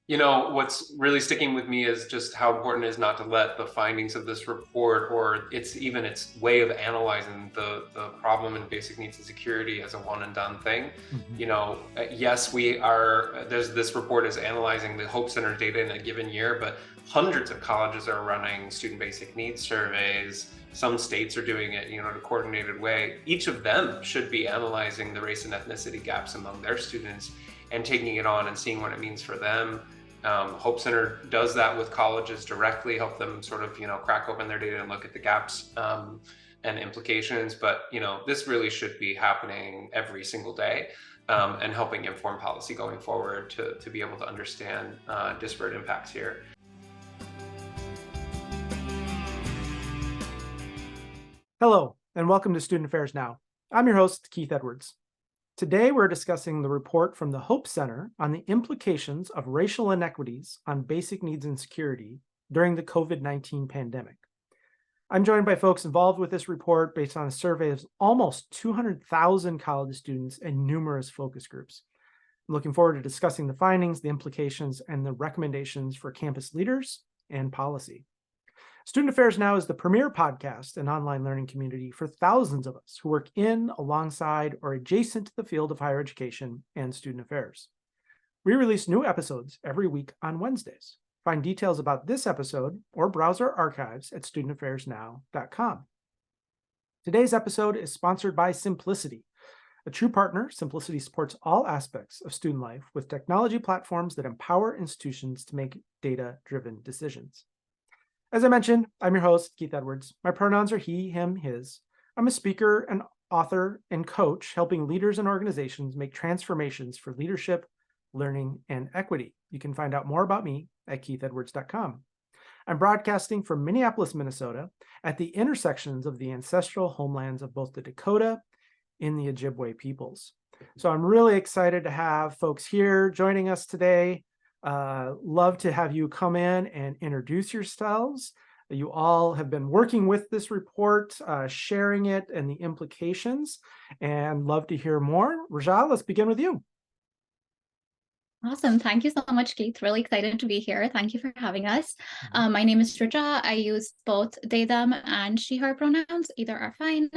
What's really sticking with me is just how important it is not to let the findings of this report or its way of analyzing the problem in basic needs and security as a one and done thing. Mhm. Yes, this report is analyzing the Hope Center data in a given year, but hundreds of colleges are running student basic needs surveys. Some states are doing it, in a coordinated way. Each of them should be analyzing the race and ethnicity gaps among their students and taking it on and seeing what it means for them. Hope Center does that with colleges directly, help them sort of, crack open their data and look at the gaps and implications. But, this really should be happening every single day and helping inform policy going forward to be able to understand disparate impacts here. Hello, and welcome to Student Affairs Now. I'm your host, Keith Edwards. Today, we're discussing the report from the Hope Center on the implications of racial inequities on basic needs and security during the COVID-19 pandemic. I'm joined by folks involved with this report based on a survey of almost 200,000 college students and numerous focus groups. I'm looking forward to discussing the findings, the implications, and the recommendations for campus leaders and policy. Student Affairs Now is the premier podcast and online learning community for thousands of us who work in, alongside, or adjacent to the field of higher education and student affairs. We release new episodes every week on Wednesdays. Find details about this episode or browse our archives at studentaffairsnow.com. Today's episode is sponsored by Simplicity. A true partner, Simplicity supports all aspects of student life with technology platforms that empower institutions to make data-driven decisions. As I mentioned, I'm your host, Keith Edwards. My pronouns are he, him, his. I'm a speaker and author and coach helping leaders and organizations make transformations for leadership, learning, and equity. You can find out more about me at keithedwards.com. I'm broadcasting from Minneapolis, Minnesota, at the intersections of the ancestral homelands of both the Dakota and the Ojibwe peoples. So I'm really excited to have folks here joining us today. Love to have you come in and introduce yourselves. You all have been working with this report, sharing it and the implications, and love to hear more. Rjaa, let's begin with you. Awesome. Thank you so much, Keith. Really excited to be here. Thank you for having us. My name is Rjaa. I use both they, them, and she, her pronouns. Either are fine.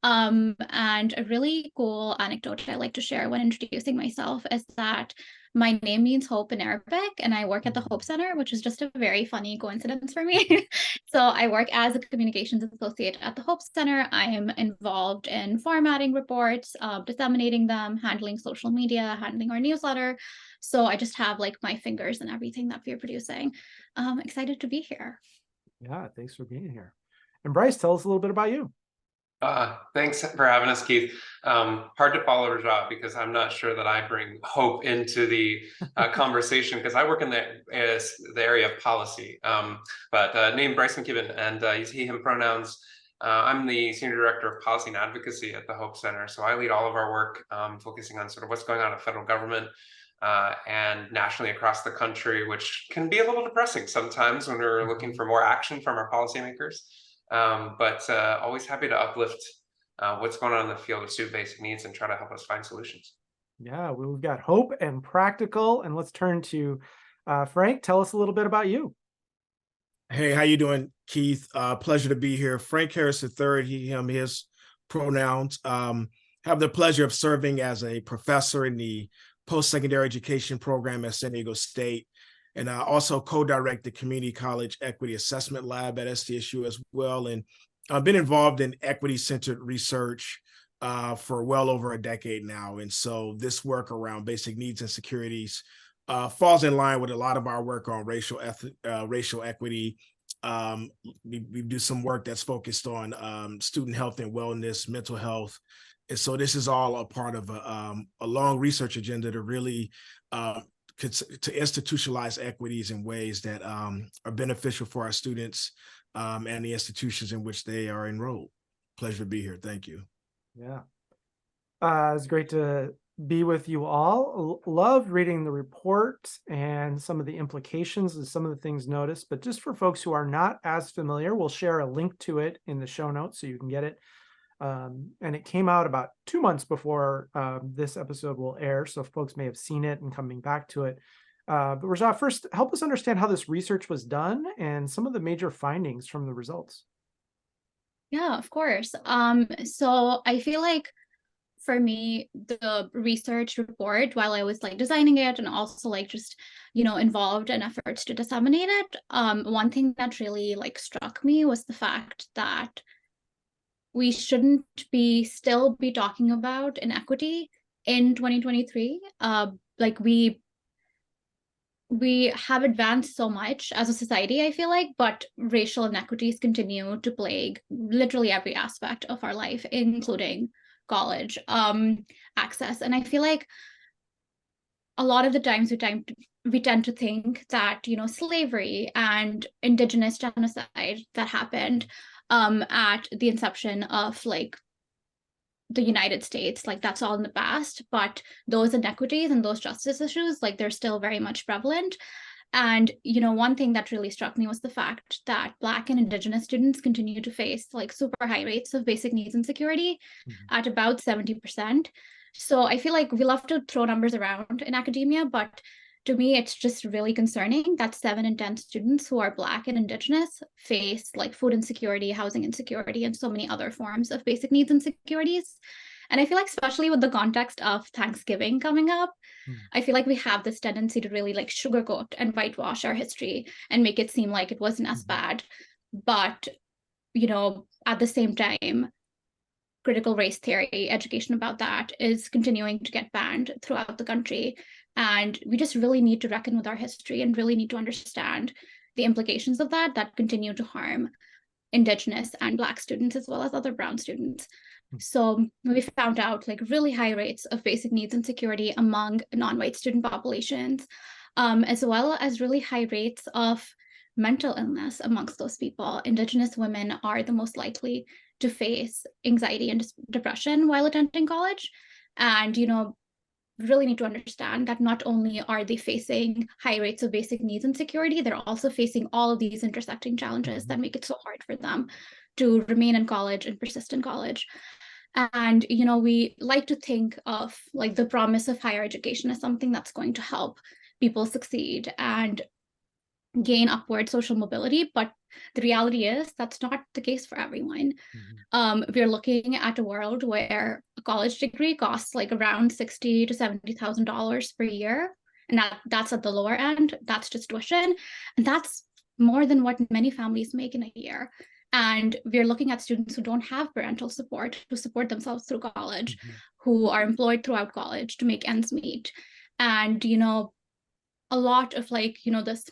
And a really cool anecdote I like to share when introducing myself is that my name means hope in Arabic, and I work at the Hope Center, which is just a very funny coincidence for me. So I work as a communications associate at the Hope Center. I am involved in formatting reports, disseminating them, handling social media, handling our newsletter. So I just have like my fingers in everything that we're producing. Excited to be here. Yeah, thanks for being here. And Bryce, tell us a little bit about you. Thanks for having us, Keith. Hard to follow Rjaa because I'm not sure that I bring hope into the conversation because I work in the area of policy. But named Bryce McKibben, and use he, him pronouns. I'm the Senior Director of Policy and Advocacy at the Hope Center. So I lead all of our work focusing on sort of what's going on in federal government and nationally across the country, which can be a little depressing sometimes when we're looking for more action from our policymakers. But always happy to uplift what's going on in the field of student basic needs and try to help us find solutions. Yeah, we've got hope and practical, and let's turn to Frank. Tell us a little bit about you. Hey, how you doing, Keith? Pleasure to be here. Frank Harris III, he, him, his pronouns. Have the pleasure of serving as a professor in the post-secondary education program at San Diego State. And I also co-direct the Community College Equity Assessment Lab at SDSU as well. And I've been involved in equity-centered research for well over a decade now. And so this work around basic needs and securities falls in line with a lot of our work on racial equity. We do some work that's focused on student health and wellness, mental health. And so this is all a part of a long research agenda to really to institutionalize equities in ways that are beneficial for our students and the institutions in which they are enrolled. Pleasure to be here. Thank you. Yeah. It's great to be with you all. Loved reading the report and some of the implications and some of the things noticed. But just for folks who are not as familiar, we'll share a link to it in the show notes so you can get it. And it came out about 2 months before this episode will air. So folks may have seen it and coming back to it. But Rjaa, first, help us understand how this research was done and some of the major findings from the results. Yeah, of course. So I feel like for me, the research report, while I was like designing it and also like just, involved in efforts to disseminate it, one thing that really like struck me was the fact that we shouldn't still be talking about inequity in 2023. Like we have advanced so much as a society, I feel like, but racial inequities continue to plague literally every aspect of our life, including college access. And I feel like a lot of the times we tend to think that, slavery and indigenous genocide that happened at the inception of like the United States, like that's all in the past, but those inequities and those justice issues, like they're still very much prevalent. And, one thing that really struck me was the fact that Black and Indigenous students continue to face like super high rates of basic needs insecurity at about 70%. So I feel like we love to throw numbers around in academia, but to me, it's just really concerning that 7 in 10 students who are Black and Indigenous face like food insecurity, housing insecurity, and so many other forms of basic needs insecurities. And I feel like, especially with the context of Thanksgiving coming up, I feel like we have this tendency to really like sugarcoat and whitewash our history and make it seem like it wasn't as bad. But, at the same time, critical race theory, education about that is continuing to get banned throughout the country. And we just really need to reckon with our history and really need to understand the implications of that continue to harm Indigenous and Black students as well as other brown students. So we found out like really high rates of basic needs insecurity among non-white student populations, as well as really high rates of mental illness amongst those people. Indigenous women are the most likely to face anxiety and depression while attending college. And, really need to understand that not only are they facing high rates of basic needs insecurity, they're also facing all of these intersecting challenges that make it so hard for them to remain in college and persist in college. And, we like to think of like the promise of higher education as something that's going to help people succeed and gain upward social mobility, but the reality is that's not the case for everyone. We're looking at a world where a college degree costs like around $60,000 to $70,000 per year, and that's at the lower end. That's just tuition, and that's more than what many families make in a year. And we're looking at students who don't have parental support to support themselves through college, who are employed throughout college to make ends meet. And, a lot of like, this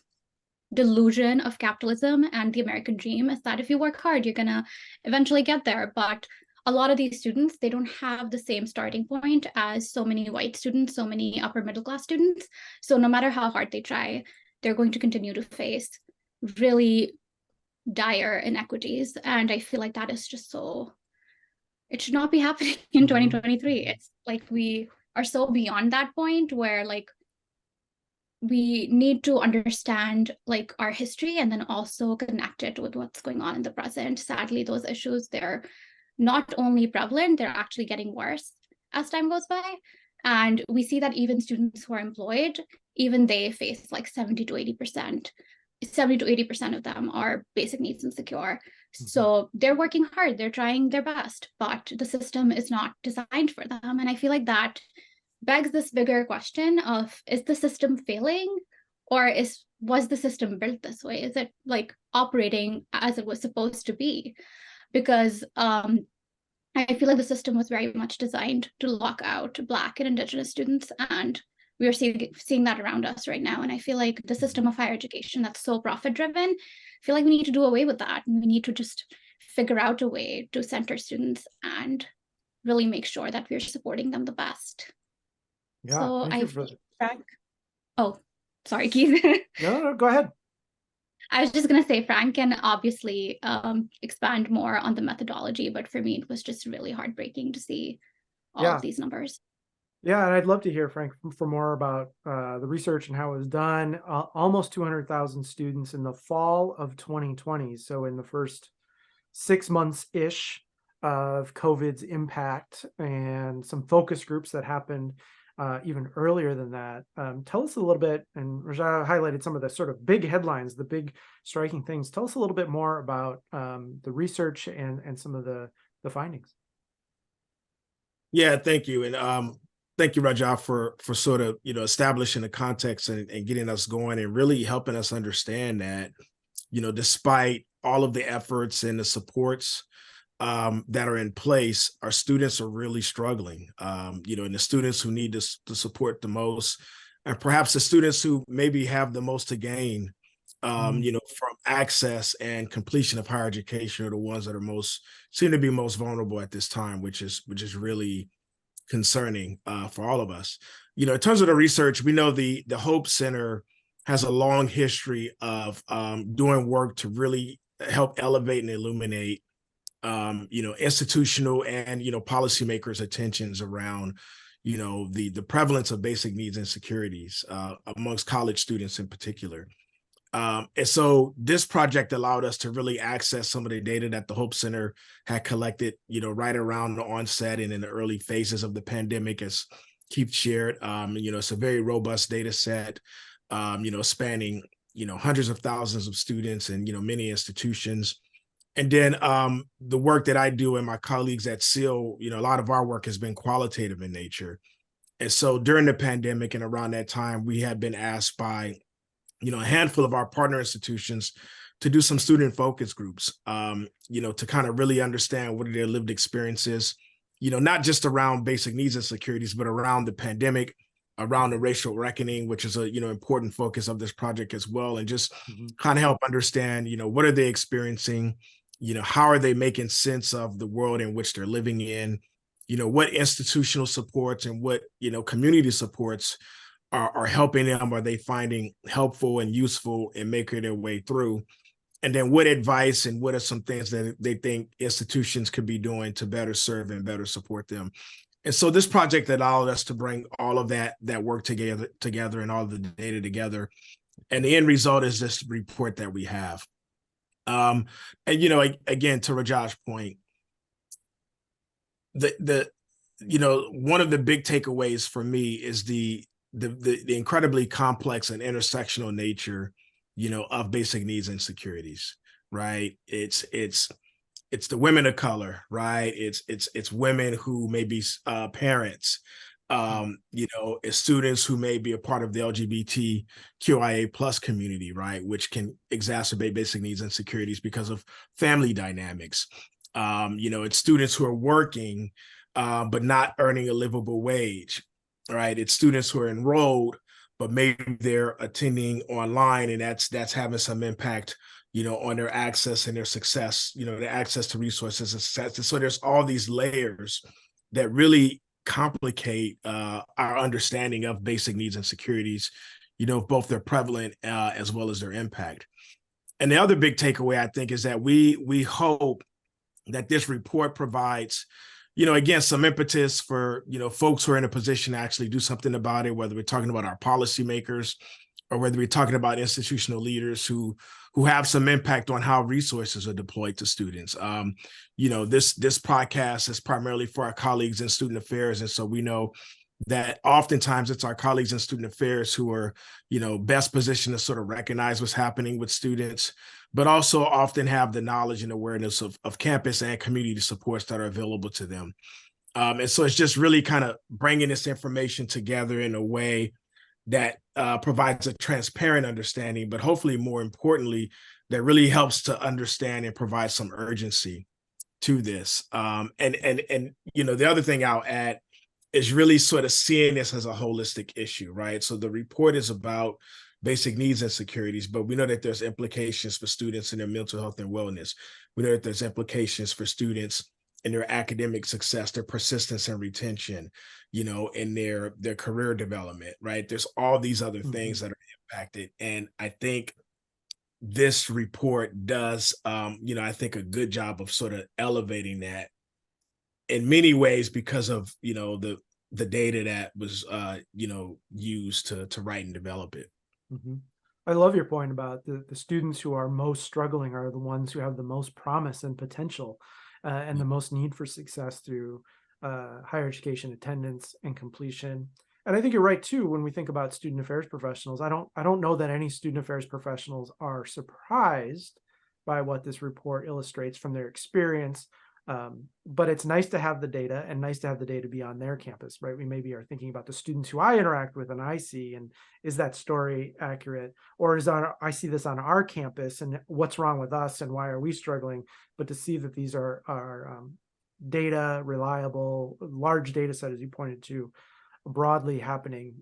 delusion of capitalism and the American dream is that if you work hard, you're gonna eventually get there. But a lot of these students, they don't have the same starting point as so many white students, so many upper middle class students. So no matter how hard they try, they're going to continue to face really dire inequities. And I feel like that is just so, it should not be happening in 2023. It's like we are so beyond that point where like we need to understand like our history and then also connect it with what's going on in the present. Sadly, those issues, they're not only prevalent, they're actually getting worse as time goes by. And we see that even students who are employed, even they face like 70 to 80% of them are basic needs insecure. So they're working hard, they're trying their best, but the system is not designed for them. And I feel like that begs this bigger question of, is the system failing, or was the system built this way? Is it like operating as it was supposed to be? Because I feel like the system was very much designed to lock out Black and Indigenous students, and we are seeing that around us right now. And I feel like the system of higher education that's so profit driven, I feel like we need to do away with that. And we need to just figure out a way to center students and really make sure that we're supporting them the best. Yeah, So thank you for Frank. Oh, sorry, Keith. No, go ahead. I was just going to say Frank can obviously expand more on the methodology, but for me, it was just really heartbreaking to see all of these numbers. Yeah, and I'd love to hear, Frank, for more about the research and how it was done. Almost 200,000 students in the fall of 2020. So in the first 6 months-ish of COVID's impact, and some focus groups that happened even earlier than that. Tell us a little bit, and Rjaa highlighted some of the sort of big headlines, the big striking things. Tell us a little bit more about the research and some of the findings. Yeah, thank you. And thank you, Rjaa, for sort of, establishing the context and getting us going and really helping us understand that, despite all of the efforts and the supports that are in place, our students are really struggling, and the students who need the support the most, and perhaps the students who maybe have the most to gain, from access and completion of higher education are the ones that seem to be most vulnerable at this time, which is really concerning for all of us. In terms of the research, we know the Hope Center has a long history of doing work to really help elevate and illuminate institutional and policymakers' attentions around the prevalence of basic needs insecurities amongst college students in particular. And so this project allowed us to really access some of the data that the Hope Center had collected, right around the onset and in the early phases of the pandemic, as Keith shared. It's a very robust data set, spanning, hundreds of thousands of students and, many institutions. And then the work that I do and my colleagues at SEAL, a lot of our work has been qualitative in nature. And so during the pandemic and around that time, we had been asked by a handful of our partner institutions to do some student focus groups, to kind of really understand what are their lived experiences, not just around basic needs insecurities, but around the pandemic, around the racial reckoning, which is a, important focus of this project as well. And just kind of help understand, what are they experiencing, how are they making sense of the world in which they're living in, what institutional supports and what, community supports are helping them, are they finding helpful and useful in making their way through? And then what advice and what are some things that they think institutions could be doing to better serve and better support them? And so this project allowed us to bring all of that work together and all of the data together. And the end result is this report that we have. And, again, to Rjaa's point, one of the big takeaways for me is the incredibly complex and intersectional nature, of basic needs insecurities, right? It's the women of color, right? It's women who may be parents, it's students who may be a part of the LGBTQIA plus community, right? Which can exacerbate basic needs insecurities because of family dynamics. It's students who are working, but not earning a livable wage. Right, it's students who are enrolled, but maybe they're attending online, and that's having some impact, on their access and their success, their access to resources and success. And so there's all these layers that really complicate our understanding of basic needs insecurities, both their prevalent as well as their impact. And the other big takeaway, I think, is that we hope that this report provides again, some impetus for, folks who are in a position to actually do something about it, whether we're talking about our policymakers or whether we're talking about institutional leaders who have some impact on how resources are deployed to students. This podcast is primarily for our colleagues in student affairs. And so we know that oftentimes it's our colleagues in student affairs who are, best positioned to sort of recognize what's happening with students, but also often have the knowledge and awareness of campus and community supports that are available to them. And so it's just really kind of bringing this information together in a way that provides a transparent understanding, but hopefully more importantly, that really helps to understand and provide some urgency to this. And the other thing I'll add is really sort of seeing this as a holistic issue, right? So the report is about basic needs insecurities, but we know that there's implications for students in their mental health and wellness. We know that there's implications for students in their academic success, their persistence and retention, in their career development, right? There's all these other things that are impacted. And I think this report does, I think a good job of sort of elevating that in many ways because of, the data that was, used to write and develop it. I love your point about the students who are most struggling are the ones who have the most promise and potential and the most need for success through higher education attendance and completion. And I think you're right too, when we think about student affairs professionals. I don't know that any student affairs professionals are surprised by what this report illustrates from their experience. But it's nice to have the data, and nice to have the data be on their campus, right? We maybe are thinking about the students who I interact with and I see, and is that story accurate? Or I see this on our campus, and what's wrong with us and why are we struggling? But to see that these are data, reliable, large data set, as you pointed to, broadly happening,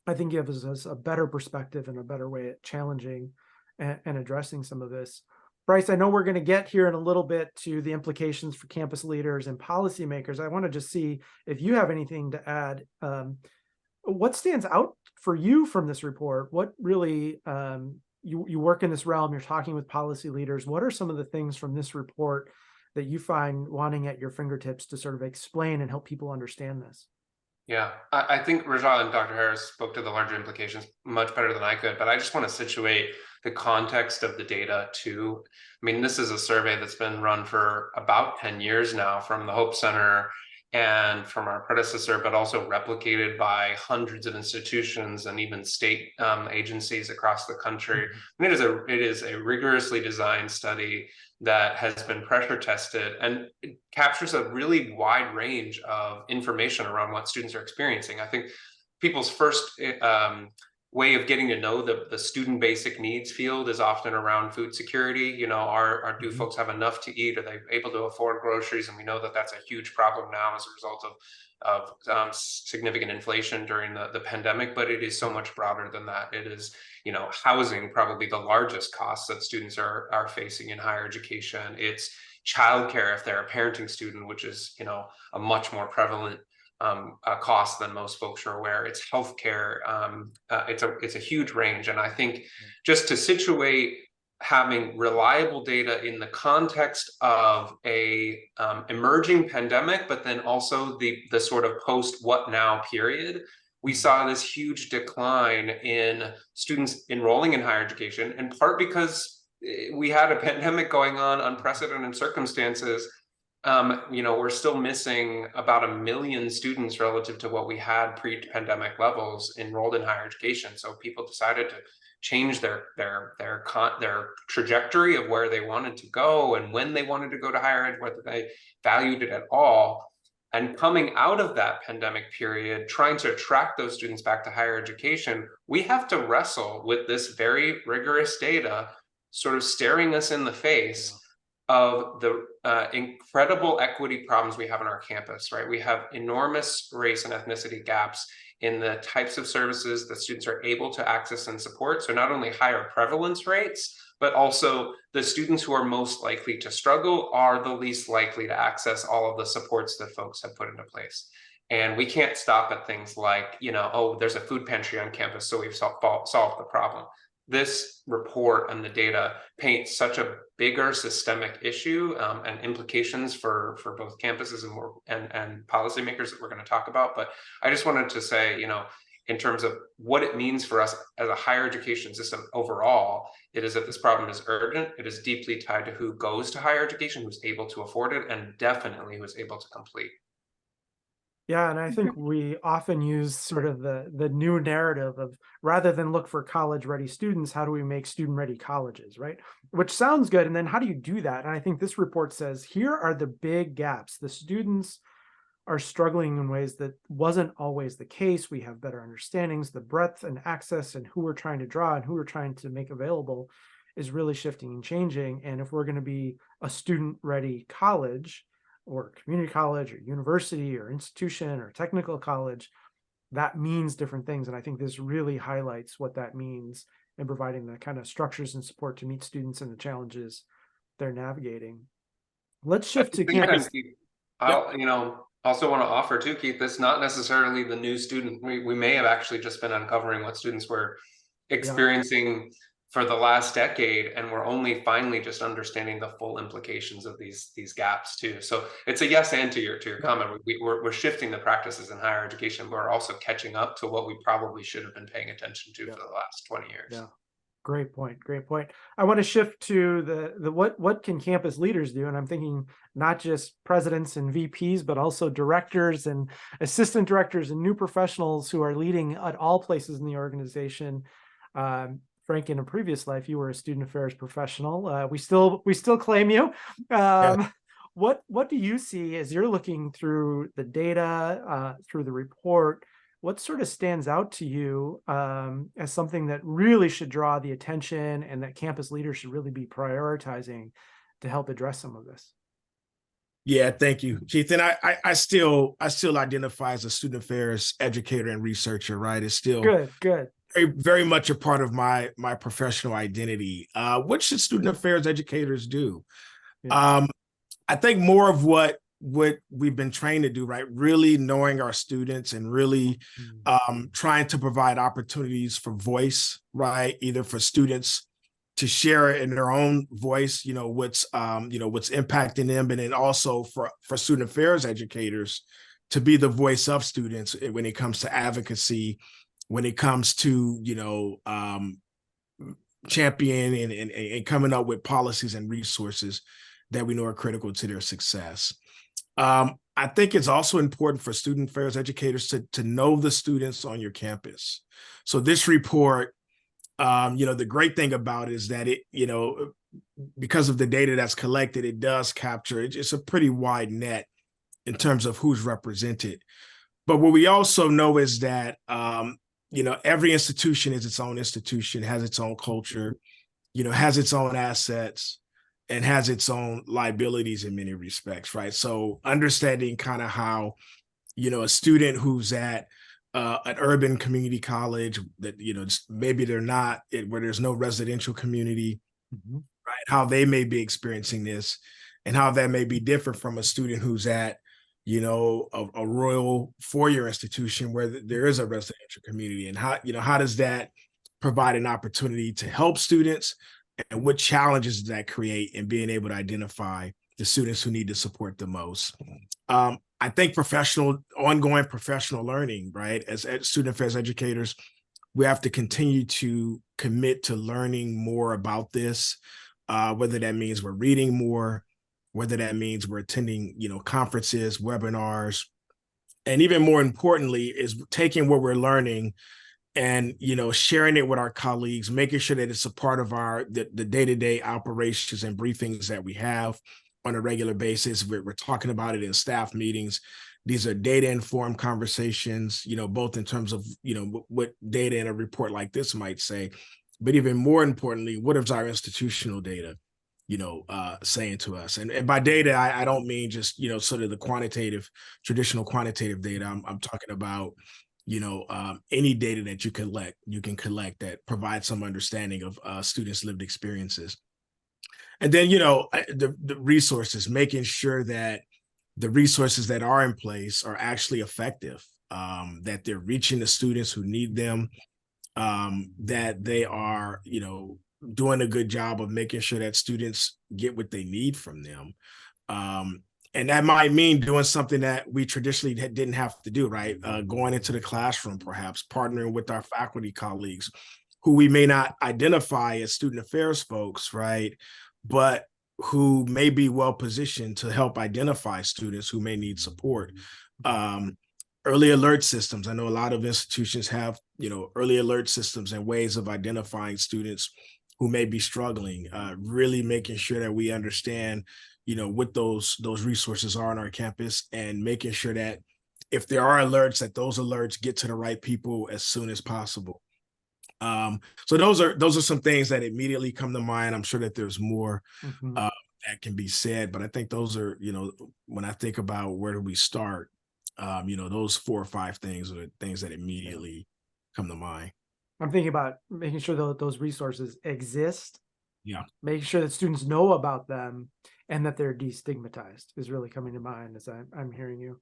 I think gives us a better perspective and a better way at challenging and addressing some of this. Bryce, I know we're going to get here in a little bit to the implications for campus leaders and policymakers. I want to just see if you have anything to add. What stands out for you from this report? What really, you work in this realm, you're talking with policy leaders. What are some of the things from this report that you find wanting at your fingertips to sort of explain and help people understand this? Yeah, I think Rjaa and Dr. Harris spoke to the larger implications much better than I could, but I just want to situate the context of the data too. I mean, this is a survey that's been run for about 10 years now from the Hope Center and from our predecessor, but also replicated by hundreds of institutions and even state agencies across the country. And it is a rigorously designed study that has been pressure tested, and it captures a really wide range of information around what students are experiencing. I think people's first way of getting to know the student basic needs field is often around food security. You know, do folks have enough to eat? Are they able to afford groceries? And we know that that's a huge problem now as a result of significant inflation during the pandemic, but it is so much broader than that. It is, you know, housing, probably the largest cost that students are facing in higher education. It's childcare if they're a parenting student, which is, you know, a much more prevalent cost than most folks are aware. It's healthcare. It's a huge range, and I think just to situate having reliable data in the context of a emerging pandemic, but then also the sort of post what now period, we saw this huge decline in students enrolling in higher education, in part because we had a pandemic going on, unprecedented circumstances. You know, we're still missing about 1 million students relative to what we had pre-pandemic levels enrolled in higher education. So people decided to change their trajectory of where they wanted to go and when they wanted to go to higher ed, whether they valued it at all. And coming out of that pandemic period, trying to attract those students back to higher education, we have to wrestle with this very rigorous data sort of staring us in the face of the incredible equity problems we have on our campus, right? We have enormous race and ethnicity gaps in the types of services that students are able to access and support. So not only higher prevalence rates, but also the students who are most likely to struggle are the least likely to access all of the supports that folks have put into place. And we can't stop at things like, you know, oh, there's a food pantry on campus, so we've solved the problem. This report and the data paint such a bigger systemic issue and implications for both campuses and policymakers that we're going to talk about. But I just wanted to say, you know, in terms of what it means for us as a higher education system overall, it is that this problem is urgent. It is deeply tied to who goes to higher education, who's able to afford it, and definitely who's able to complete. Yeah, and I think we often use sort of the new narrative of, rather than look for college-ready students, how do we make student-ready colleges, right? Which sounds good, and then how do you do that? And I think this report says, here are the big gaps. The students are struggling in ways that wasn't always the case. We have better understandings, the breadth and access and who we're trying to draw and who we're trying to make available is really shifting and changing. And if we're going to be a student-ready college, or community college or university or institution or technical college, that means different things. And I think this really highlights what that means in providing the kind of structures and support to meet students and the challenges they're navigating. Let's shift to campus. I'll, you know, also want to offer too, Keith, that's not necessarily the new student. We may have actually just been uncovering what students were experiencing for the last decade, and we're only finally just understanding the full implications of these gaps too. So it's a yes and to your comment. We're shifting the practices in higher education, but we're also catching up to what we probably should have been paying attention to for the last 20 years. Yeah, Great point. Great point. I want to shift to the what can campus leaders do? And I'm thinking not just presidents and VPs, but also directors and assistant directors and new professionals who are leading at all places in the organization. Frank, in a previous life, you were a student affairs professional. We still claim you. What do you see as you're looking through the data, through the report? What sort of stands out to you as something that really should draw the attention and that campus leaders should really be prioritizing to help address some of this? Yeah, thank you, Keith. And I still identify as a student affairs educator and researcher, right? It's still good. Very much a part of my professional identity. What should student affairs educators do? Yeah. I think more of what we've been trained to do, right? Really knowing our students and really trying to provide opportunities for voice, right? Either for students to share in their own voice, what's impacting them, and then also for student affairs educators to be the voice of students when it comes to advocacy, when it comes to, championing and coming up with policies and resources that we know are critical to their success. I think it's also important for student affairs educators to know the students on your campus. So this report, the great thing about it is that it, because of the data that's collected, it does capture, it's a pretty wide net in terms of who's represented. But what we also know is that, every institution is its own institution, has its own culture, has its own assets, and has its own liabilities in many respects, right? So understanding kind of how, a student who's at an urban community college that, maybe they're not, where there's no residential community, right? How they may be experiencing this and how that may be different from a student who's at, a rural four-year institution where there is a residential community, and how does that provide an opportunity to help students, and what challenges does that create in being able to identify the students who need the support the most? I think ongoing professional learning, right? As student affairs educators, we have to continue to commit to learning more about this, whether that means we're reading more, whether that means we're attending, conferences, webinars, and even more importantly is taking what we're learning and, sharing it with our colleagues, making sure that it's a part of the day-to-day operations and briefings that we have on a regular basis. We're talking about it in staff meetings. These are data-informed conversations, both in terms of, what data in a report like this might say, but even more importantly, what is our institutional data, saying to us? And by data, I don't mean just, sort of the traditional quantitative data. I'm talking about, any data that you can collect that provides some understanding of students' lived experiences. And then, the resources, making sure that the resources that are in place are actually effective, that they're reaching the students who need them, that they are, doing a good job of making sure that students get what they need from them. And that might mean doing something that we traditionally didn't have to do, right? Going into the classroom, perhaps partnering with our faculty colleagues who we may not identify as student affairs folks, right? But who may be well positioned to help identify students who may need support. Early alert systems. I know a lot of institutions have, early alert systems and ways of identifying students who may be struggling, really making sure that we understand, what those resources are on our campus, and making sure that if there are alerts, that those alerts get to the right people as soon as possible. So those are some things that immediately come to mind. I'm sure that there's more that can be said, but I think those are, when I think about where do we start, those 4 or 5 things are the things that immediately come to mind. I'm thinking about making sure that those resources exist. Yeah. Making sure that students know about them and that they're destigmatized is really coming to mind as I'm hearing you.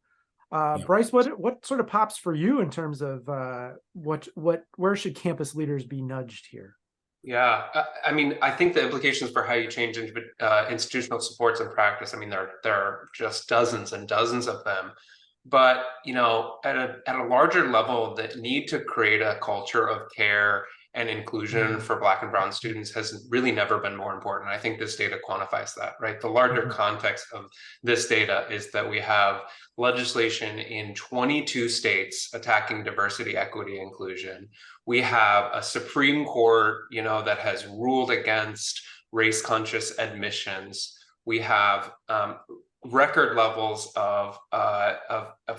Bryce, what sort of pops for you in terms of where should campus leaders be nudged here? Yeah, I mean, I think the implications for how you change institutional supports and practice, I mean, there are just dozens and dozens of them. But, at a larger level, that need to create a culture of care and inclusion for Black and Brown students has really never been more important. I think this data quantifies that, right? The larger context of this data is that we have legislation in 22 states attacking diversity, equity, inclusion. We have a Supreme Court, that has ruled against race-conscious admissions. We have record levels of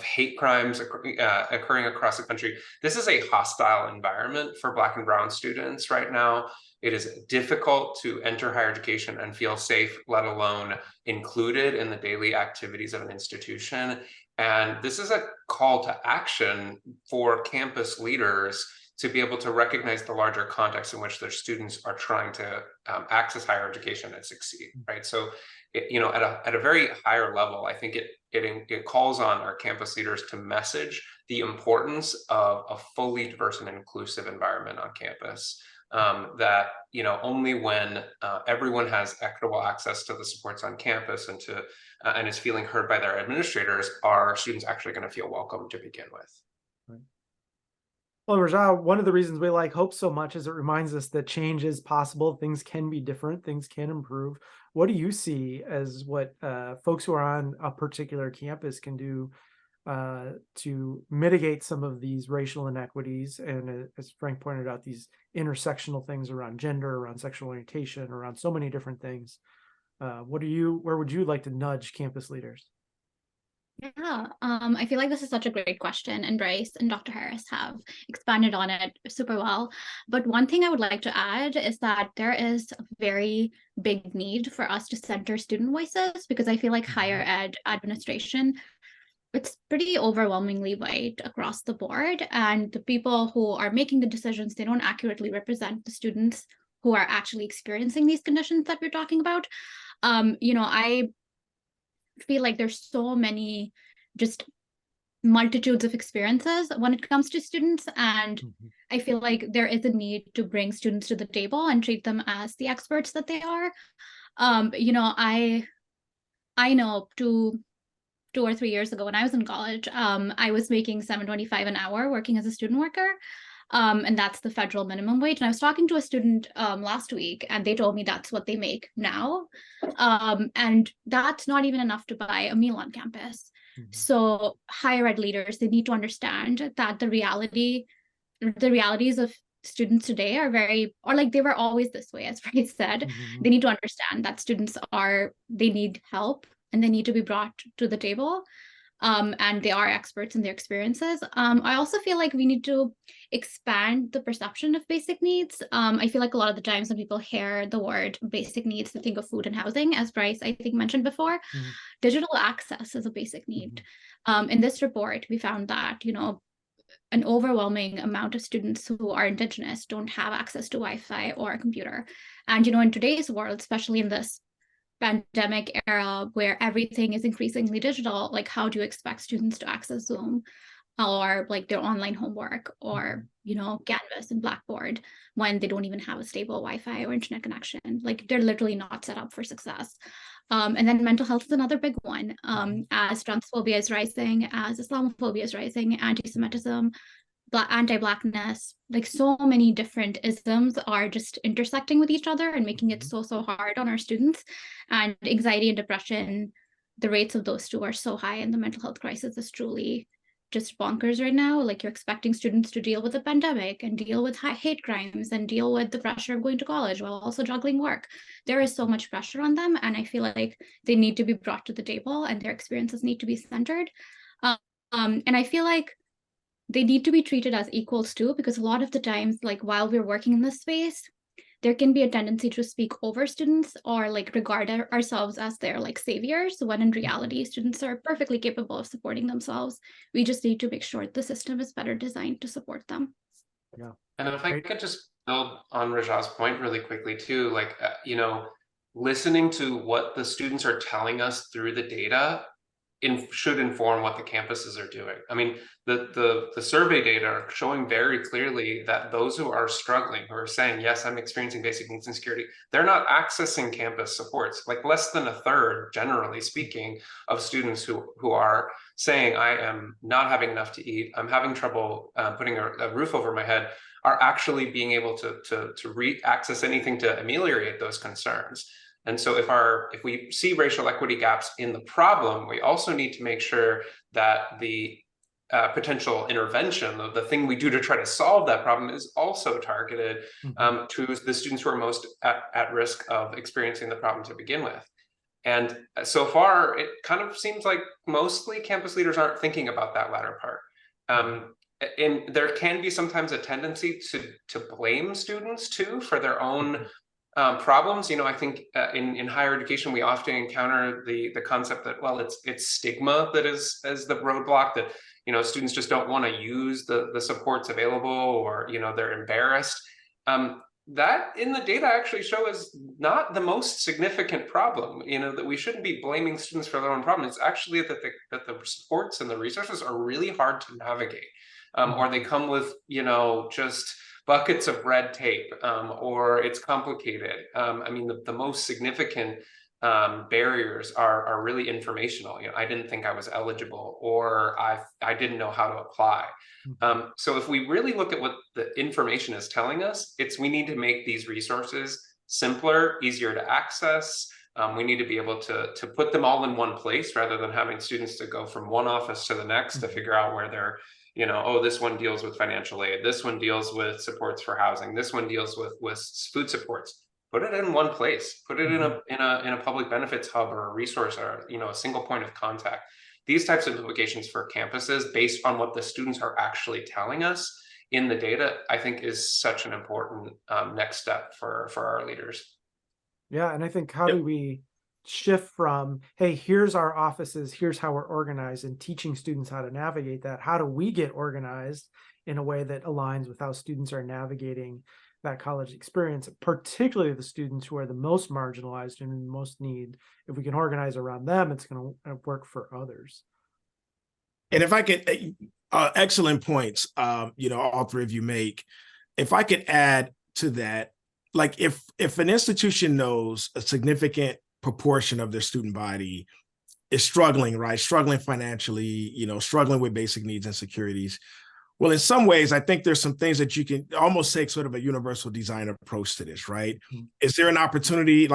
hate crimes occurring across the country. This is a hostile environment for Black and Brown students right now. It is difficult to enter higher education and feel safe, let alone included in the daily activities of an institution. And this is a call to action for campus leaders to be able to recognize the larger context in which their students are trying to access higher education and succeed, right? So, at a very higher level, I think it calls on our campus leaders to message the importance of a fully diverse and inclusive environment on campus. That only when everyone has equitable access to the supports on campus and is feeling heard by their administrators, are students actually going to feel welcome to begin with. Right. Well, Rjaa, one of the reasons we like Hope so much is it reminds us that change is possible. Things can be different. Things can improve. What do you see as what folks who are on a particular campus can do to mitigate some of these racial inequities? And as Frank pointed out, these intersectional things around gender, around sexual orientation, around so many different things. Where would you like to nudge campus leaders? Yeah, I feel like this is such a great question, and Bryce and Dr. Harris have expanded on it super well. But one thing I would like to add is that there is a very big need for us to center student voices, because I feel like higher ed administration, it's pretty overwhelmingly white across the board, and the people who are making the decisions, they don't accurately represent the students who are actually experiencing these conditions that we're talking about. I feel like there's so many just multitudes of experiences when it comes to students, and I feel like there is a need to bring students to the table and treat them as the experts that they are. I know 2 or 3 years ago when I was in college, I was making $7.25 an hour working as a student worker. And that's the federal minimum wage. And I was talking to a student last week, and they told me that's what they make now. And that's not even enough to buy a meal on campus. So higher ed leaders, they need to understand that the realities of students today are they were always this way, as Bryce said. They need to understand that students they need help, and they need to be brought to the table. And they are experts in their experiences. I also feel like we need to expand the perception of basic needs. I feel like a lot of the times when people hear the word basic needs, they think of food and housing, as Bryce, I think, mentioned before. Digital access is a basic need. In this report, we found that, an overwhelming amount of students who are Indigenous don't have access to Wi-Fi or a computer. And, in today's world, especially in this pandemic era where everything is increasingly digital, like how do you expect students to access Zoom or like their online homework or Canvas and Blackboard when they don't even have a stable Wi-Fi or internet connection? Like they're literally not set up for success. And then mental health is another big one. As transphobia is rising, as Islamophobia is rising, anti-Semitism, anti-Blackness, like so many different isms are just intersecting with each other and making it so hard on our students. And anxiety and depression, the rates of those two are so high, and the mental health crisis is truly just bonkers right now. Like you're expecting students to deal with the pandemic and deal with hate crimes and deal with the pressure of going to college while also juggling work. There is so much pressure on them, and I feel like they need to be brought to the table and their experiences need to be centered. And I feel like they need to be treated as equals too, because a lot of the times, like while we're working in this space, there can be a tendency to speak over students or like regard ourselves as their like saviors, when in reality, students are perfectly capable of supporting themselves. We just need to make sure the system is better designed to support them. Yeah. And if I could just build on Rjaa's point really quickly too, listening to what the students are telling us through the data should inform what the campuses are doing. I mean, the survey data are showing very clearly that those who are struggling, who are saying, yes, I'm experiencing basic needs insecurity, they're not accessing campus supports. Like less than a third, generally speaking, of students who are saying, I am not having enough to eat, I'm having trouble putting a roof over my head, are actually being able to access anything to ameliorate those concerns. And so if we see racial equity gaps in the problem, we also need to make sure that the potential intervention, the thing we do to try to solve that problem, is also targeted to the students who are most at risk of experiencing the problem to begin with. And so far, it kind of seems like mostly campus leaders aren't thinking about that latter part. And there can be sometimes a tendency to blame students too for their own problems. I think in higher education, we often encounter the concept that, well, it's stigma that is the roadblock, that students just don't want to use the supports available, or they're embarrassed. That in the data actually show is not the most significant problem. That we shouldn't be blaming students for their own problem. It's actually that the supports and the resources are really hard to navigate, or they come with just buckets of red tape, or it's complicated. I mean, the most significant barriers are really informational. I didn't think I was eligible, or I didn't know how to apply. So if we really look at what the information is telling us, we need to make these resources simpler, easier to access. We need to be able to put them all in one place, rather than having students to go from one office to the next to figure out where they're this one deals with financial aid, this one deals with supports for housing, this one deals with food supports. Put it in one place. Put it in a public benefits hub, or a resource, or a single point of contact. These types of implications for campuses, based on what the students are actually telling us in the data, I think is such an important next step for our leaders. Yeah, and I think how do we shift from, hey, here's our offices, here's how we're organized, and teaching students how to navigate that? How do we get organized in a way that aligns with how students are navigating that college experience, particularly the students who are the most marginalized and in most need? If we can organize around them, it's going to work for others. And if I could, excellent points, all three of you make. If I could add to that, like if an institution knows a significant proportion of their student body is struggling, right? Struggling financially, struggling with basic needs and insecurities. Well, in some ways, I think there's some things that you can almost take sort of a universal design approach to this, right? Mm-hmm. Is there an opportunity,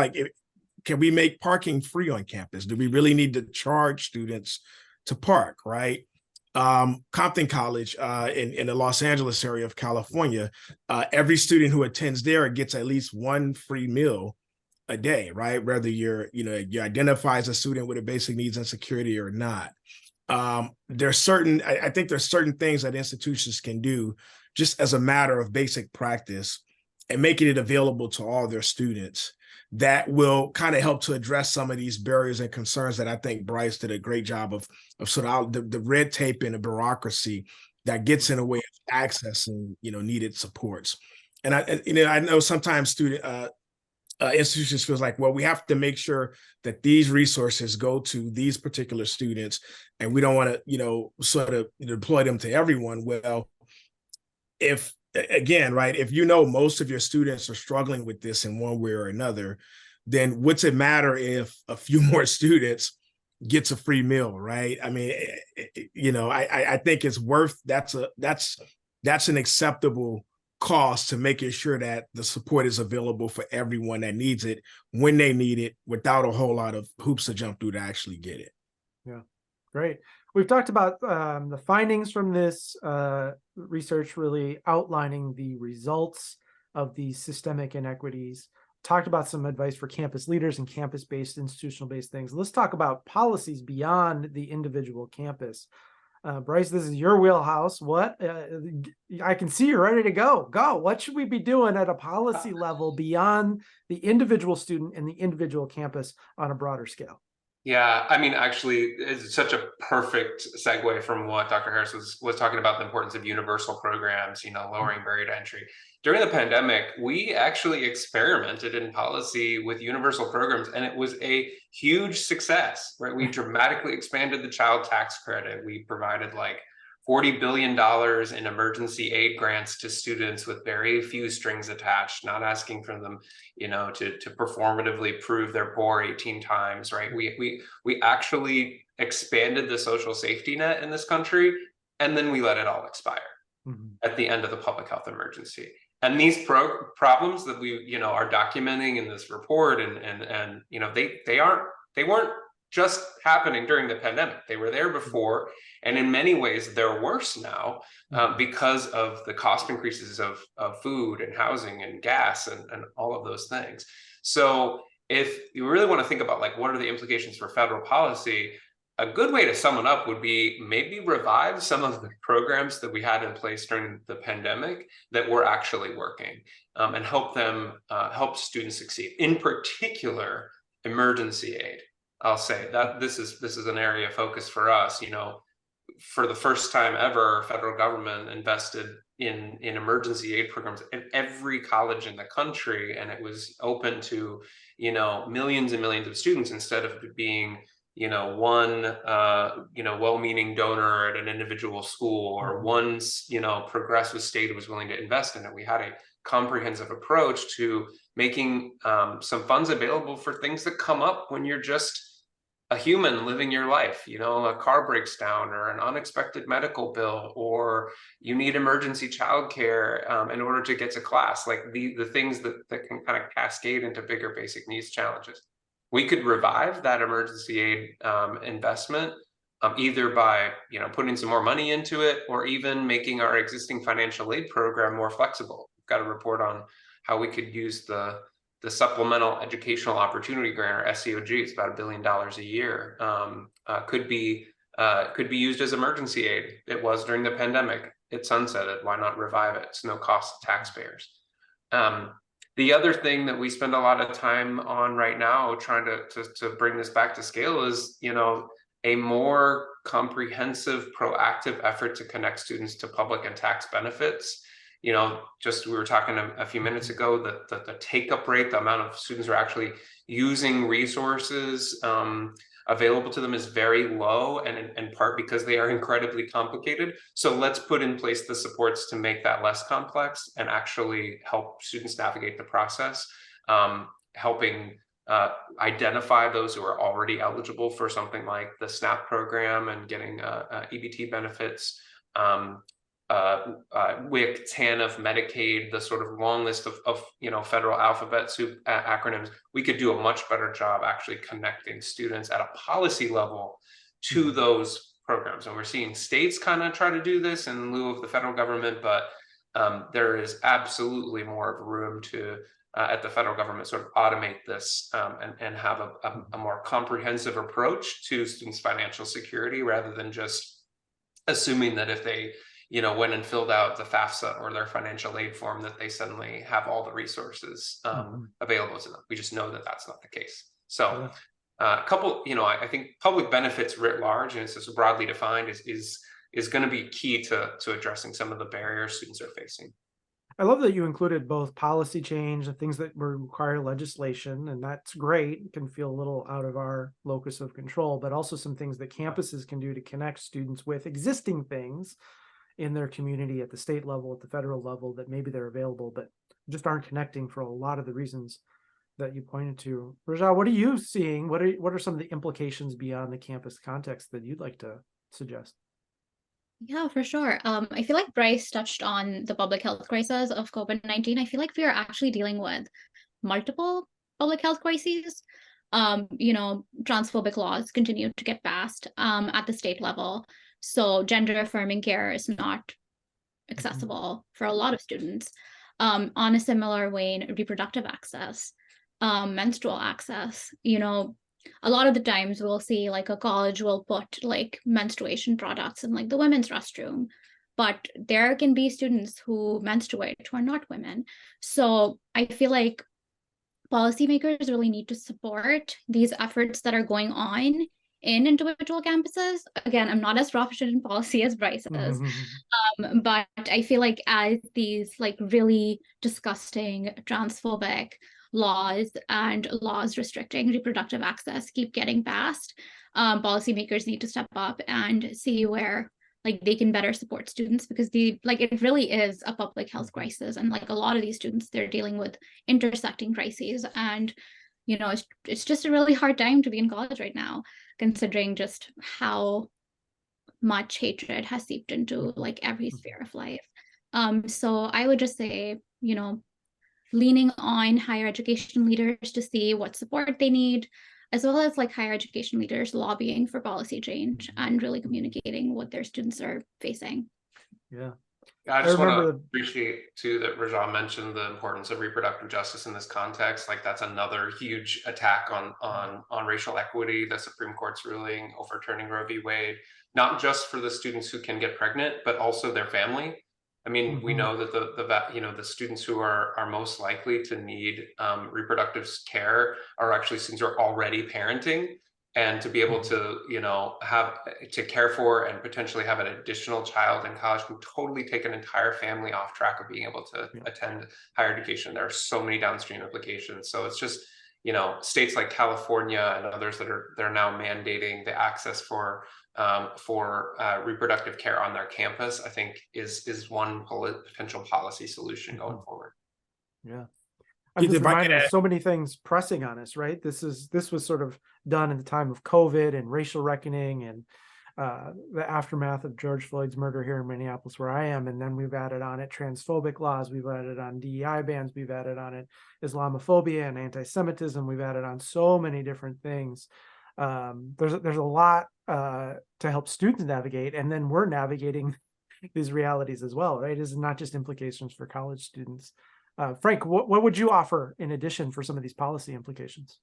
can we make parking free on campus? Do we really need to charge students to park, right? Compton College in the Los Angeles area of California, every student who attends there gets at least one free meal a day, right? Whether you identify as a student with a basic needs insecurity or not. I think there's certain things that institutions can do just as a matter of basic practice, and making it available to all their students, that will kind of help to address some of these barriers and concerns that I think Bryce did a great job of sort of the red tape and the bureaucracy that gets in the way of accessing, needed supports. And I know sometimes institutions feels like, well, we have to make sure that these resources go to these particular students, and we don't want to, sort of deploy them to everyone. Well, if most of your students are struggling with this in one way or another, then what's it matter if a few more students gets a free meal, right? I mean, I think it's worth, that's an acceptable cost to making sure that the support is available for everyone that needs it when they need it, without a whole lot of hoops to jump through to actually get it. Yeah, great. We've talked about the findings from this research, really outlining the results of these systemic inequities. Talked about some advice for campus leaders and campus-based, institutional-based things. Let's talk about policies beyond the individual campus. Bryce, this is your wheelhouse. What I can see you're ready to go. What should we be doing at a policy level beyond the individual student and the individual campus on a broader scale? Yeah, I mean, actually, it's such a perfect segue from what Dr. Harris was talking about, the importance of universal programs, lowering barrier to entry. During the pandemic, we actually experimented in policy with universal programs, and it was a huge success, right? We dramatically expanded the child tax credit. We provided like $40 billion in emergency aid grants to students with very few strings attached, not asking for them to performatively prove they're poor 18 times, right? We actually expanded the social safety net in this country, and then we let it all expire at the end of the public health emergency. And these problems that we are documenting in this report, and they weren't just happening during the pandemic. They were there before, and in many ways they're worse now because of the cost increases of food and housing and gas and all of those things. So if you really want to think about like what are the implications for federal policy, a good way to sum it up would be maybe revive some of the programs that we had in place during the pandemic that were actually working, and help students succeed. In particular, emergency aid. I'll say that this is an area of focus for us. For the first time ever, federal government invested in emergency aid programs in every college in the country, and it was open to millions and millions of students instead of being one well-meaning donor at an individual school or one progressive state was willing to invest in it. We had a comprehensive approach to making some funds available for things that come up when you're just a human living your life. A car breaks down or an unexpected medical bill, or you need emergency childcare in order to get to class, like the things that can kind of cascade into bigger basic needs challenges. We could revive that emergency aid investment either by putting some more money into it, or even making our existing financial aid program more flexible. We've got a report on how we could use the Supplemental Educational Opportunity Grant, or SEOG. It's about $1 billion a year. Could be used as emergency aid. It was during the pandemic. It sunsetted. Why not revive it? It's no cost to taxpayers. The other thing that we spend a lot of time on right now, trying to bring this back to scale, is a more comprehensive, proactive effort to connect students to public and tax benefits. Just we were talking a few minutes ago that the take-up rate, the amount of students who are actually using resources available to them is very low, and in part because they are incredibly complicated. So let's put in place the supports to make that less complex and actually help students navigate the process, helping identify those who are already eligible for something like the SNAP program and getting EBT benefits, WIC, TANF, Medicaid, the sort of long list of federal alphabet soup acronyms. We could do a much better job actually connecting students at a policy level to those programs. And we're seeing states kind of try to do this in lieu of the federal government, but there is absolutely more of room to, at the federal government, sort of automate this and have a more comprehensive approach to students' financial security, rather than just assuming that if they went and filled out the FAFSA or their financial aid form, that they suddenly have all the resources available to them. We just know that that's not the case. So a couple, I think public benefits writ large, and it's just broadly defined, is going to be key to addressing some of the barriers students are facing. I love that you included both policy change and things that require legislation, and that's great. It can feel a little out of our locus of control, but also some things that campuses can do to connect students with existing things in their community at the state level, at the federal level, that maybe they're available, but just aren't connecting for a lot of the reasons that you pointed to. Rjaa, what are you seeing? What are some of the implications beyond the campus context that you'd like to suggest? Yeah, for sure. I feel like Bryce touched on the public health crisis of COVID-19. I feel like we are actually dealing with multiple public health crises. Transphobic laws continue to get passed at the state level. So gender affirming care is not accessible for a lot of students. On a similar vein, reproductive access, menstrual access, a lot of the times we'll see like a college will put like menstruation products in like the women's restroom, but there can be students who menstruate who are not women. So I feel like policymakers really need to support these efforts that are going on in individual campuses. Again, I'm not as proficient in policy as Bryce is, but I feel like as these like really disgusting transphobic laws and laws restricting reproductive access keep getting passed, policymakers need to step up and see where like they can better support students, because it really is a public health crisis, and like a lot of these students, they're dealing with intersecting crises, and it's just a really hard time to be in college right now, considering just how much hatred has seeped into like every sphere of life. So I would just say, leaning on higher education leaders to see what support they need, as well as like higher education leaders lobbying for policy change and really communicating what their students are facing. Yeah. I just want to appreciate too that Rjaa mentioned the importance of reproductive justice in this context. Like that's another huge attack on racial equity. The Supreme Court's ruling overturning Roe v. Wade, not just for the students who can get pregnant, but also their family. I mean, we know that the students who are most likely to need reproductive care are actually students who are already parenting, and to be able to have to care for and potentially have an additional child in college can totally take an entire family off track of being able to attend higher education. There are so many downstream implications. So it's just states like California and others that are now mandating the access for reproductive care on their campus, I think is one potential policy solution going forward. Yeah. I'm just reminded of so many things pressing on us, right? This was sort of done in the time of COVID and racial reckoning and the aftermath of George Floyd's murder here in Minneapolis, where I am. And then we've added on it transphobic laws, we've added on DEI bans, we've added on it Islamophobia and anti-Semitism, we've added on so many different things. There's a lot to help students navigate, and then we're navigating these realities as well, right? It's not just implications for college students. Frank, what would you offer in addition for some of these policy implications?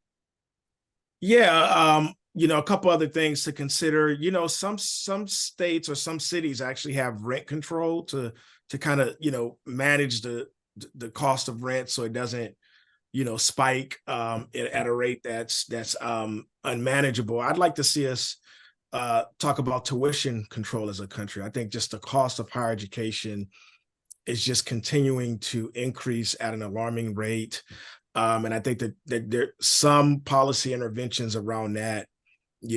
Yeah, a couple other things to consider. Some states or some cities actually have rent control to kind of manage the cost of rent so it doesn't spike at a rate that's unmanageable. I'd like to see us talk about tuition control as a country. I think just the cost of higher education is just continuing to increase at an alarming rate. And I think that there some policy interventions around that,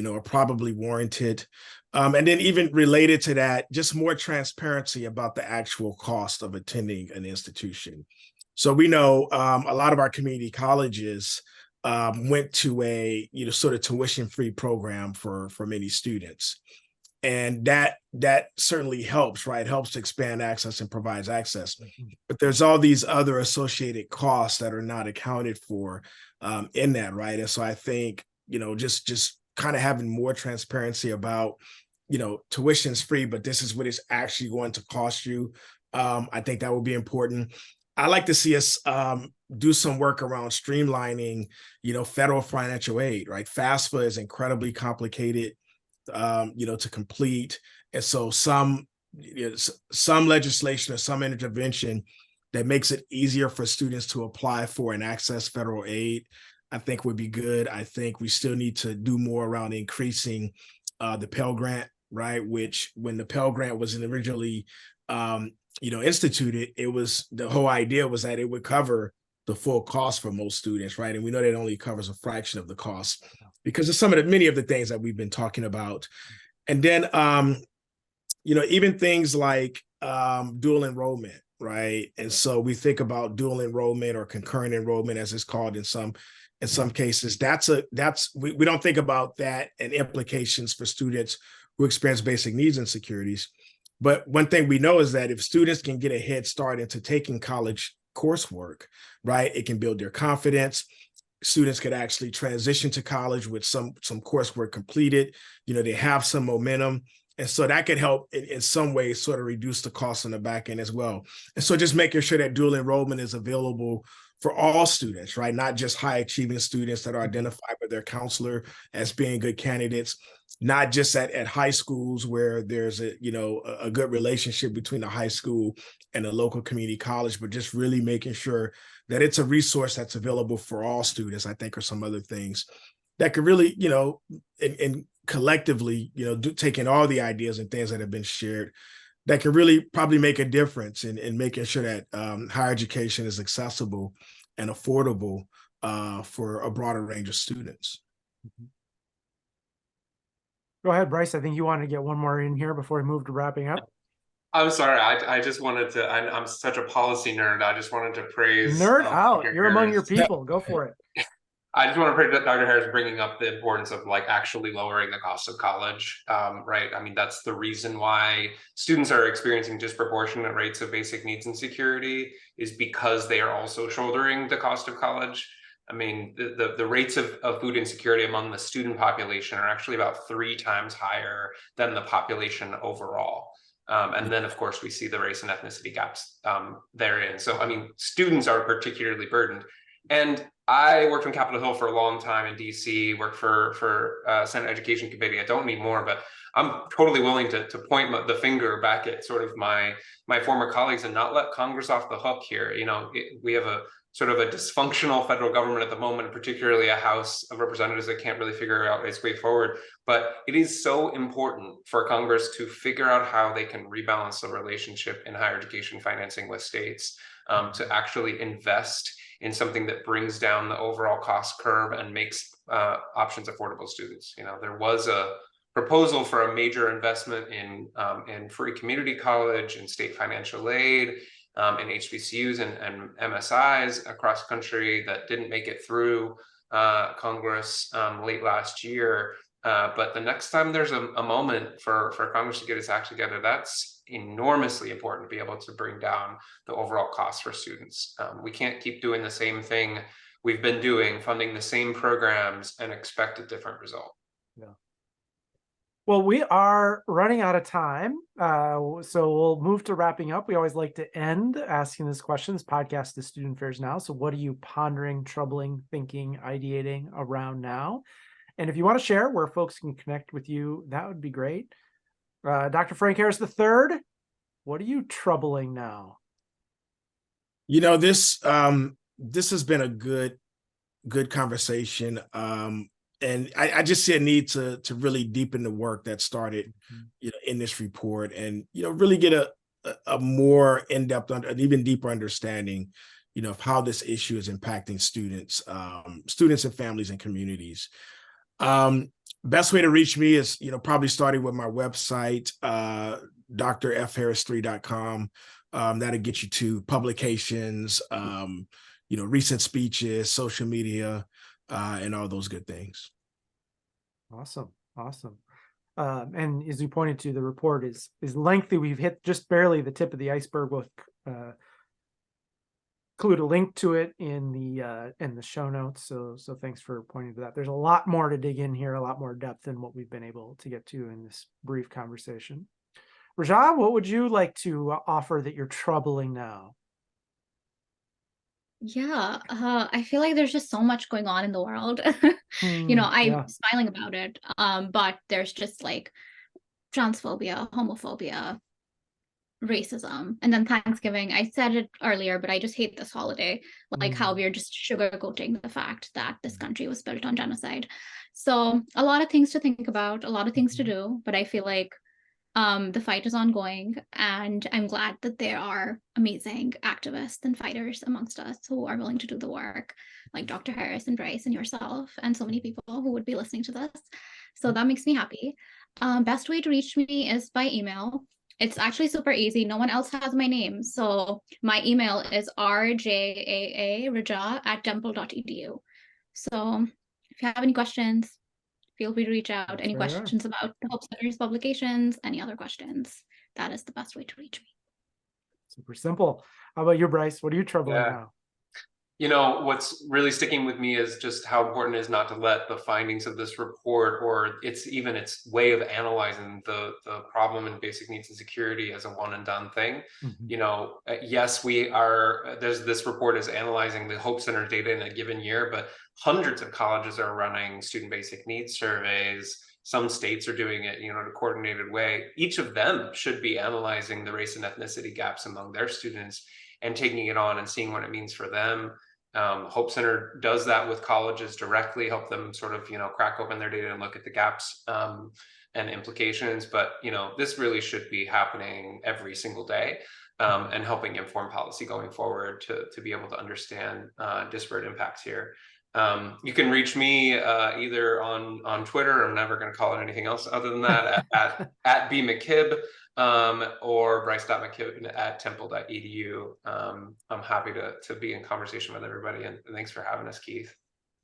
are probably warranted. And then even related to that, just more transparency about the actual cost of attending an institution. So we know a lot of our community colleges went to a sort of tuition-free program for many students. And that certainly helps, right? Helps to expand access and provides access. But there's all these other associated costs that are not accounted for in that, right? And so I think, just kind of having more transparency about, tuition's free, but this is what it's actually going to cost you. I think that would be important. I like to see us do some work around streamlining, federal financial aid, right? FAFSA is incredibly complicated to complete. And so some legislation or some intervention that makes it easier for students to apply for and access federal aid, I think would be good. I think we still need to do more around increasing the Pell Grant, right? Which when the Pell Grant was originally instituted, the whole idea was that it would cover the full cost for most students, right? And we know that it only covers a fraction of the cost because of many of the things that we've been talking about. And then, even things like dual enrollment, right? And so we think about dual enrollment or concurrent enrollment, as it's called in some cases. We don't think about that and implications for students who experience basic needs insecurities. But one thing we know is that if students can get a head start into taking college coursework, right, it can build their confidence. Students could actually transition to college with some coursework completed. They have some momentum. And so that could help in some ways sort of reduce the cost on the back end as well. And so just making sure that dual enrollment is available for all students, right? Not just high achieving students that are identified by their counselor as being good candidates, not just at high schools where there's a good relationship between the high school and the local community college, but just really making sure that it's a resource that's available for all students, I think are some other things that could really, and collectively, taking all the ideas and things that have been shared, that can really probably make a difference in making sure that higher education is accessible and affordable for a broader range of students. Go ahead, Bryce. I think you wanted to get one more in here before we move to wrapping up. I'm sorry. I just wanted to, I'm such a policy nerd. I just wanted to praise. Nerd out. You're among your people. Go for it. I just want to praise Dr. Harris bringing up the importance of like actually lowering the cost of college, right? I mean, that's the reason why students are experiencing disproportionate rates of basic needs insecurity, is because they are also shouldering the cost of college. I mean, the rates of food insecurity among the student population are actually about 3 times higher than the population overall. And then, of course, we see the race and ethnicity gaps therein. So, I mean, students are particularly burdened. And I worked on Capitol Hill for a long time in DC, worked for Senate Education Committee. I don't anymore, but I'm totally willing to point the finger back at sort of my former colleagues and not let Congress off the hook here. We have a sort of a dysfunctional federal government at the moment, particularly a House of Representatives that can't really figure out its way forward. But it is so important for Congress to figure out how they can rebalance the relationship in higher education financing with states, to actually invest in something that brings down the overall cost curve and makes options affordable to students. There was a proposal for a major investment in free community college and state financial aid, in HBCUs and MSIs across the country that didn't make it through Congress late last year. But the next time there's a moment for Congress to get its act together, that's enormously important to be able to bring down the overall cost for students. We can't keep doing the same thing we've been doing, funding the same programs and expect a different result. Yeah. Well, we are running out of time, so we'll move to wrapping up. We always like to end asking this question. This podcast is Student Affairs Now. So what are you pondering, troubling, thinking, ideating around now? And if you want to share where folks can connect with you, that would be great. Dr. Frank Harris III, what are you troubling now? This has been a good conversation. And I just see a need to really deepen the work that started, in this report, and really get a more in-depth, an even deeper understanding, of how this issue is impacting students and families and communities. Best way to reach me is probably starting with my website, drfharris3.com. That'll get you to publications, recent speeches, social media, and all those good things. Awesome. And as you pointed to, the report is lengthy. We've hit just barely the tip of the iceberg. We'll include a link to it in the show notes. So thanks for pointing to that. There's a lot more to dig in here, a lot more depth than what we've been able to get to in this brief conversation. Rjaa, what would you like to offer that you're troubling now? Yeah, I feel like there's just so much going on in the world. I'm smiling about it, but there's just like transphobia, homophobia, racism, and then Thanksgiving. I said it earlier, but I just hate this holiday, like how we're just sugarcoating the fact that this country was built on genocide. So a lot of things to think about, a lot of things to do, but I feel like the fight is ongoing, and I'm glad that there are amazing activists and fighters amongst us who are willing to do the work, like Dr. Harris and Bryce and yourself, and so many people who would be listening to this. So that makes me happy. Best way to reach me is by email. It's actually super easy. No one else has my name. So my email is rjaa@temple.edu. So if you have any questions, feel free to reach out. Any questions about the Hope Center's publications, any other questions, that is the best way to reach me. Super simple. How about you, Bryce? What are you troubling now? What's really sticking with me is just how important it is not to let the findings of this report, or its way of analyzing the problem in basic needs and security, as a one and done thing. Yes, this report is analyzing the Hope Center data in a given year, but hundreds of colleges are running student basic needs surveys. Some states are doing it, in a coordinated way. Each of them should be analyzing the race and ethnicity gaps among their students and taking it on and seeing what it means for them. Hope Center does that with colleges directly, help them sort of, crack open their data and look at the gaps and implications. But, this really should be happening every single day and helping inform policy going forward to be able to understand disparate impacts here. You can reach me either on Twitter. I'm never going to call it anything else other than that, at B McKibben, or Bryce.McKibben at temple.edu. I'm happy to be in conversation with everybody, and thanks for having us, Keith.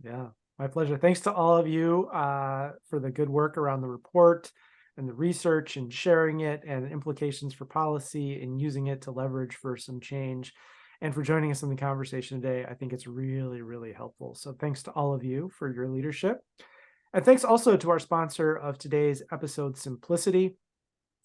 Yeah, my pleasure. Thanks to all of you for the good work around the report and the research and sharing it and implications for policy and using it to leverage for some change, and for joining us in the conversation today. I think it's really, really helpful. So thanks to all of you for your leadership. And thanks also to our sponsor of today's episode, Simplicity.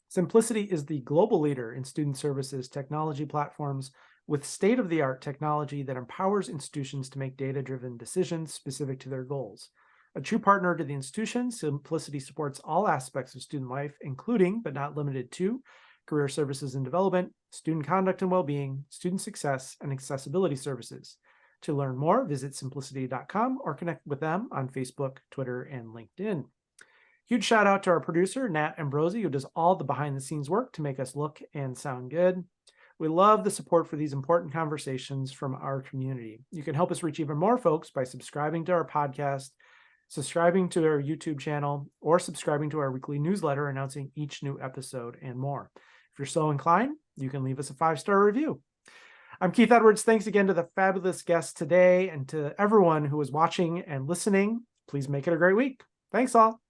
Simplicity is the global leader in student services technology platforms with state-of-the-art technology that empowers institutions to make data-driven decisions specific to their goals. A true partner to the institution, Simplicity supports all aspects of student life, including, but not limited to, career services and development, student conduct and well-being, student success, and accessibility services. To learn more, visit simplicity.com or connect with them on Facebook, Twitter, and LinkedIn. Huge shout out to our producer, Nat Ambrosi, who does all the behind-the-scenes work to make us look and sound good. We love the support for these important conversations from our community. You can help us reach even more folks by subscribing to our podcast, subscribing to our YouTube channel, or subscribing to our weekly newsletter announcing each new episode and more. If you're so inclined, you can leave us a 5-star review. I'm Keith Edwards. Thanks again to the fabulous guests today, and to everyone who is watching and listening. Please make it a great week. Thanks all.